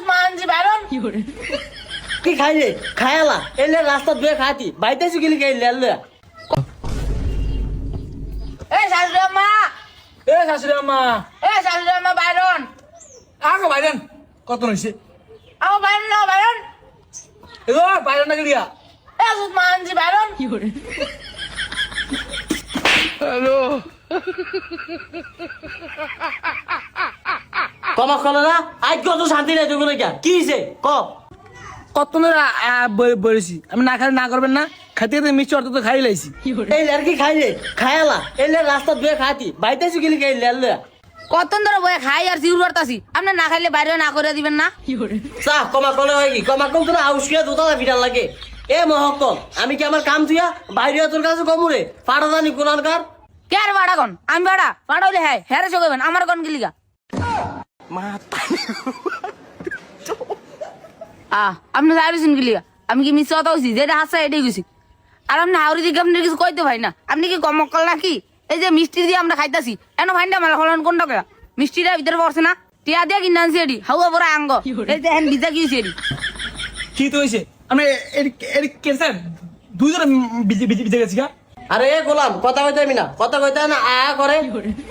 মানছি বাইরন কি খাই রে খায়ালা এলে রাস্তা ধুয়ে খাতি বাইতেছি গেলি কে লেলে এ শাশুড়ি আম্মা শাশুড়ি আম্মা বাইরন আগো বাইরেন কত হইছে আমার বাইরন না বাইরন এগো বাইরেন না গিয়া মানছি বাইরন কমা কল না আজ কত শান্তি নাই তুই কে কি হইছে ক কত বলেছি আমি না খাই না করবেন না খাইতে খাইতে মিষ্টি অর্থ তো খাই লাইছি এই লড়কি খাই রে খায়ালা এলে রাস্তা ধুয়ে খাতি বাইতেছি গেলি কে লেলে কতক্ষণ ধরে বয়ে খাই আর জিউর করতাছি আপনি না খাইলে বাইরে না করে দিবেন না চা কমা কলে হয় কি কমা কল তোর আউসকিয়া দুটা ভিড়াল লাগে এ মহকল আমি কি আমার কাম থুয়া বাইরে তোর কাছে কমুরে পাড়া জানি কোনানকার কে আর ভাড়া কন আমি ভাড়া ভাড়া হইলে হ্যাঁ হ্যারে চোখবেন আমার কন গিলিগা আপনি সার্ভিসিং গিলিগা আমি কি মিস কথা হইছি যেটা হাসা এটাই গেছি আর আপনি হাওড়ি দিকে আপনি কিছু কইতে ভাই না আপনি কি কমকল নাকি এই যে মিষ্টি দিয়ে আমরা খাইতাছি এন ভাইন্ডা মালা হলেন কোনটা কয়া মিষ্টিটা ভিতরে পড়ছে না টিয়া দিয়ে কিনে আনছি এটি হাওয়া পরে আঙ্গ এই যে ভিজা কি হয়েছে এটি কি তো হয়েছে আমি স্যার দুইজনে বিজে গেছি গা আরে এ গোলাম কথা কইতে আমি না কথা কইতে না আয়া করে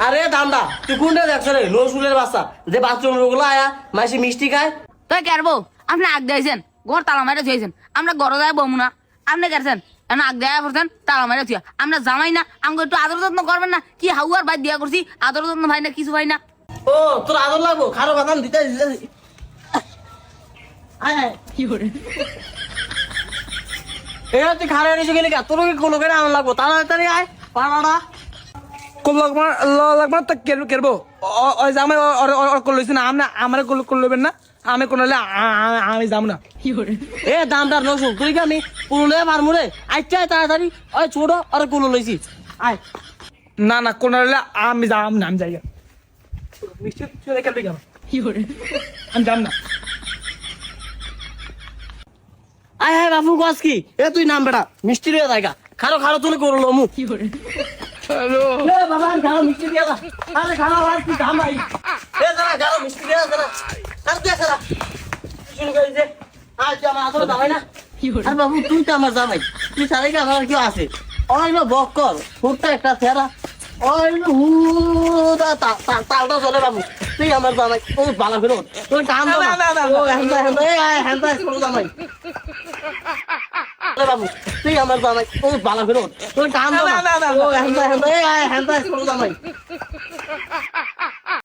আরে দামদা তুই কোনটা দেখছ রে নসুলের বাচ্চা যে বাথরুম গুলো আয়া মাসি মিষ্টি খায় তুই কেরবো আপনি আগ দিয়েছেন ঘর তালা মারে থুয়েছেন আমরা ঘরে যায় বমু না আপনি কেরছেন এখন আগ দেয়া করছেন তালা মারে থুয়া আমরা জামাই না আমাকে একটু আদর যত্ন করবেন না কি হাউয়ার বাদ দিয়া করছি আদর যত্ন ভাই না কিছু ভাই না ও তোর আদর লাগবো খারো বাদাম দিতে এরা তুই খারে নিচে গেলি কা তোর কি কোনো কেন আনা লাগবো তাড়াতাড়ি আয় পাড়াটা কোন লাগবে তা কেরবো ওই জামাই করলেছি না আপনি আমার করলেবেন না আমি কোন আমি যাবো না এ দামদার নসুল তুই কি আমি পুরুলে পারমু রে আচ্ছা তাড়াতাড়ি ওই ছোট আর কুলো লইছি আয় না না কোন আমি যাম না আমি যাই মিষ্টি খেলবে কেন আমি যাম না আয় হ্যাঁ বাবু গছ কি এ তুই নাম বেটা মিষ্টি দিয়ে জায়গা খারো খারো তুলে করলো মু হ্যালো এ বাবা খারো মিষ্টি দিয়ে দা আরে খারো আর তুই দাম ভাই এ জানা খারো মিষ্টি দিয়ে দা আর তুই আসা শুরু করে দে আজ আমার আসলে দামাই না আর বাবু তুই তো আমার জামাই তুই সারাই কি আমার কেউ আছে অনেক বক্কর ফুটটা একটা থেরা ওই হুদা তালটা চলে বাবু তুই আমার জামাই ও বালা ফেরো তুই কাম দাও না ও হ্যান্ডা হ্যান্ডা এই হ্যান্ডা করো জামাই বাবু তুই আমার জামাই ও বালা ফেরো তুই কাম দাও না ও হ্যান্ডা হ্যান্ডা এই হ্যান্ডা করো জামাই